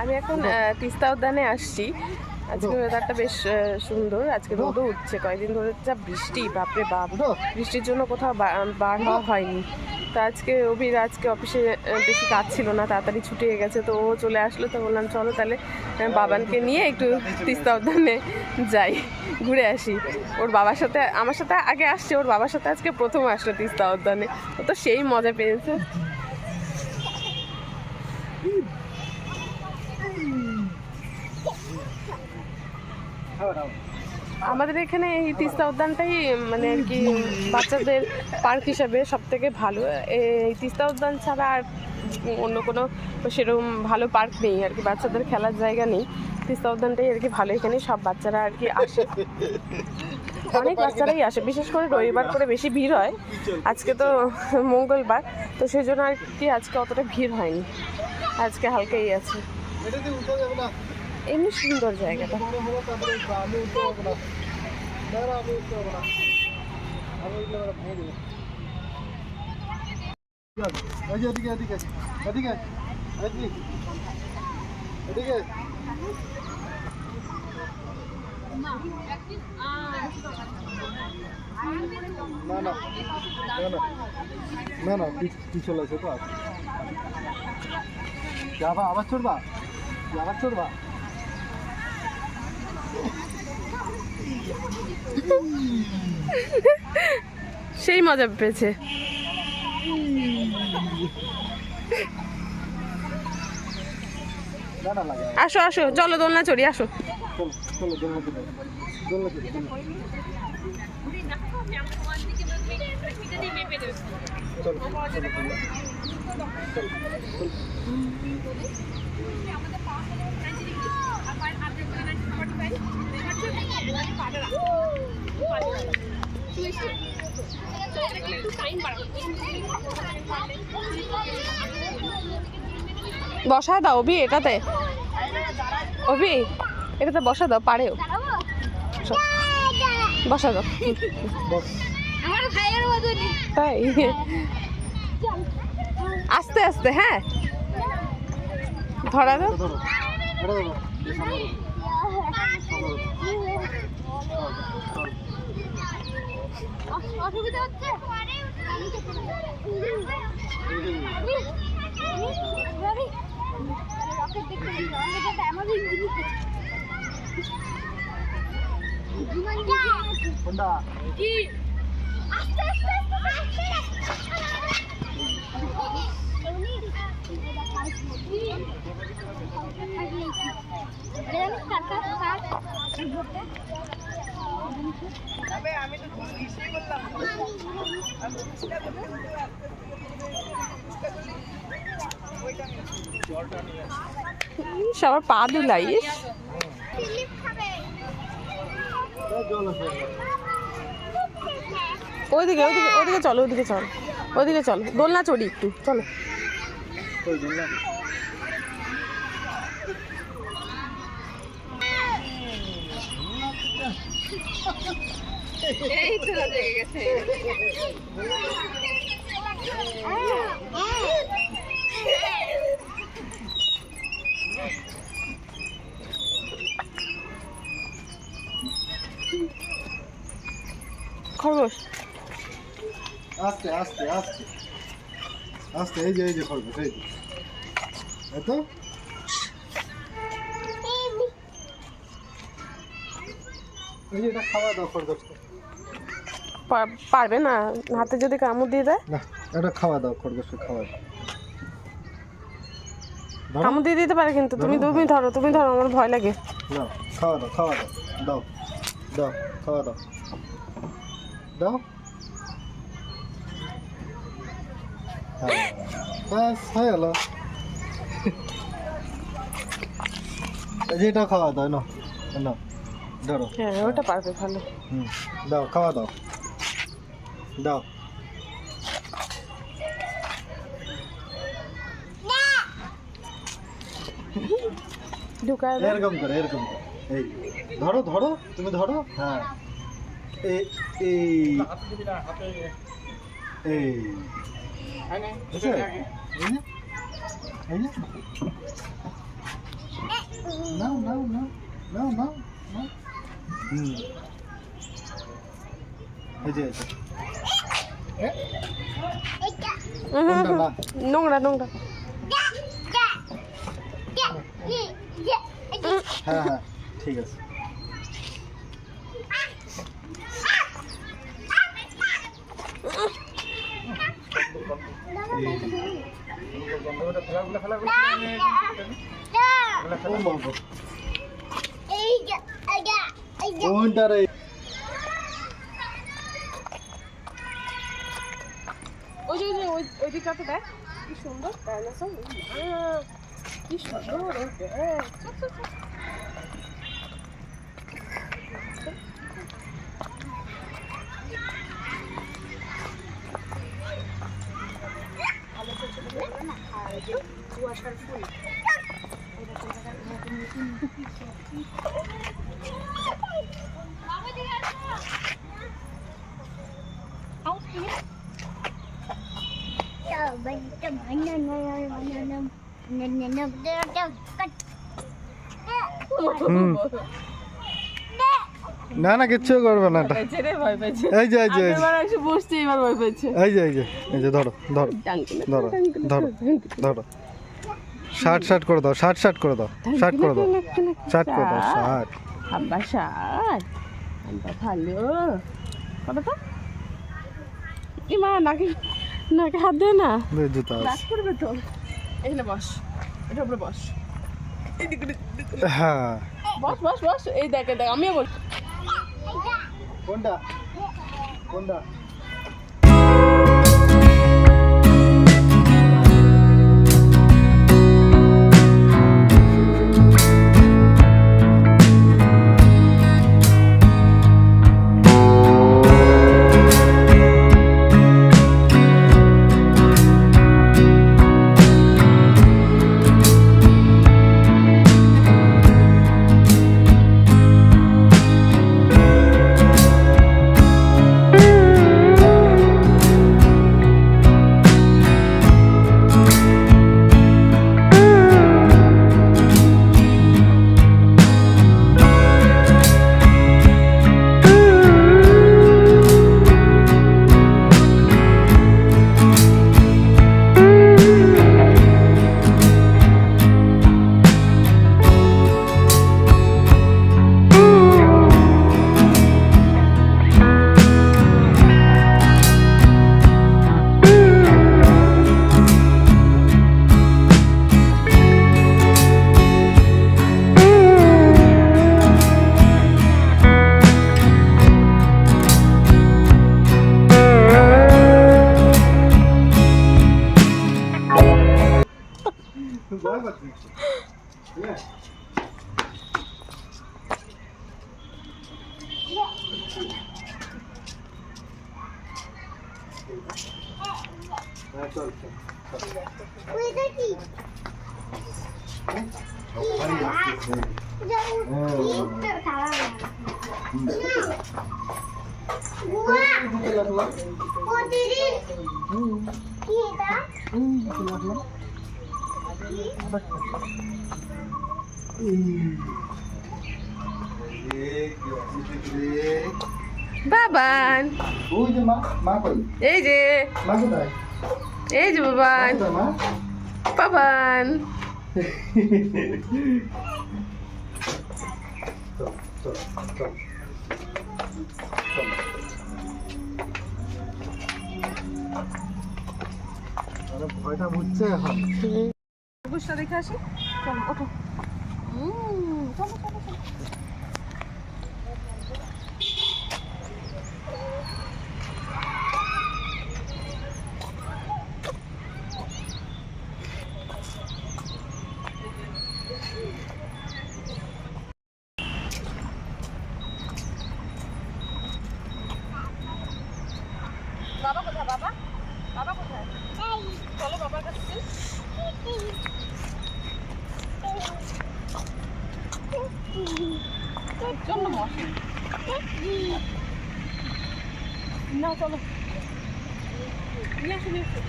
আমি এখন তিস্তা উদ্যানে আসছি। আজকে ওয়েদারটা বেশ সুন্দর, আজকে রোদও উঠছে। কয়েকদিন ধরে যা বৃষ্টি, বাপরে বাপ, বৃষ্টির জন্য কোথাও বার হওয়া হয়নি। তো আজকে আজকে অফিসে বেশি কাজ ছিল না, তাড়াতাড়ি ছুটি হয়ে গেছে, তো ও চলে আসলো। তো বললাম চলো তাহলে বাবানকে নিয়ে একটু তিস্তা উদ্যানে যাই, ঘুরে আসি। ওর বাবার সাথে, আমার সাথে আগে আসছে, ওর বাবার সাথে আজকে প্রথম আসলো তিস্তা উদ্যানে। ও তো সেই মজা পেয়েছে। আমাদের এখানে এই তিস্তা উদ্যানটাই মানে আর কি বাচ্চাদের পার্ক হিসাবে সব থেকে ভালো। এই তিস্তা উদ্যান ছাড়া আর অন্য কোনো সেরকম ভালো পার্ক নেই আর কি, বাচ্চাদের খেলার জায়গা নেই। তিস্তা উদ্যানটাই আর কি ভালো, এখানে সব বাচ্চারা আর কি আসে, অনেক বাচ্চারাই আসে, বিশেষ করে রবিবার করে বেশি ভিড় হয়। আজকে তো মঙ্গলবার, তো সেই জন্য আর কি আজকে অতটা ভিড় হয়নি, আজকে হালকাই আছে। এমনি সুন্দর জায়গাটা। না পিছল আছে তো আবার চড়বা, আবার চড়বা। সেই মজা পেয়েছে। আসো আসো, চলো দোলনা চড়ি, আসো। চলো দোলনা চড়ি, দোলনা চড়ি। বসা দাও অভি, এটাতে অভি এটাতে বসা দাও, পারেও বসা দাও। তাই আস্তে আস্তে, হ্যাঁ ধরা দাও। অসুবিধা হচ্ছে আমি তো বললাম সবার পা দুলাই। ওইদিকে ওইদিকে ওইদিকে চলো, ওইদিকে চলো, ওইদিকে চলো, দোলনা চড়ি একটু, চলো। এই তো লেগে গেছে। খরগোশ আস্তে আস্তে আস্তে আস্তে, এই যে খরগোশ, এই তো এই যে এটা খাওয়া দাও খরগোশকে। পারবে না, হাতে যদি কামড় দিয়ে দেয়। না, এটা খাওয়া দাও খরগোশকে, খাওয়া দাও। কামড় দিয়ে দিতে পারে কিন্তু, তুমি ধরো, তুমি ধরো, আমার ভয় লাগে। না, খাওয়া দাও, খাওয়া দাও, দাও দাও, খাওয়া দাও, দাও। ব্যাস হয়ে গেল। যেটা খাওয়া দাও, না না ধরো। হ্যাঁ ওটা পারবে ভালো। দাও, খাওয়া দাও, দাও। ঢুকায় এরকম করে, এরকম করে, এই ধরো ধরো, তুমি ধরো, হ্যাঁ এই এই নাও নাও নাও নাও নাও এই যে কোনটা না নোংরা নোংরা। হ্যাঁ হ্যাঁ ঠিক আছে কোনটা রে ওই যে ওই দিকটাতে দেখ কি সুন্দর ডাইনোসর। কি সুন্দর ওই দেখ। কুয়াশার ফুল না না কিচ্ছু করবে না এটা পেয়েছে রে, ভয় পেয়েছে। এই যে এই যে এই যে আগেরবার এসে বসছে, এবার ভয় পেয়েছে। এই যে এই যে এই যে ধরো ধরো ধরো ধরো ধরো শার্ট শার্ট করে দাও শার্ট শার্ট করে দাও শার্ট করে দাও শার্ট করে দাও শার্ট আব্বা শার্ট আব্বা ভালো কত তো ইমা নাকি নাকি হাত দে না, দে জুতা ব্যাক করবে তো। এখানে বস, এটা উপরে বস, এদিকে হ্যাঁ বস বস বস। এই দেখ দেখ আমিও বল। কোনটা কোনটা ভয় পাচ্ছি হ্যাঁ চল চল বাবান ওই যে মা মা কই এই যে মা কোথায় এই যে বাবান মা বাবান চল চল চল আরে ভয়টা বুঝছে এখন বুঝটা দেখে আসি। চল ওঠো। চলো চলো চলো। বাবা কোথায়? বাবা বাবা কোথায়? চলো বাবার কাছে। জন্য মশা না, চলো নিয়ে আসো নিয়ে আসো।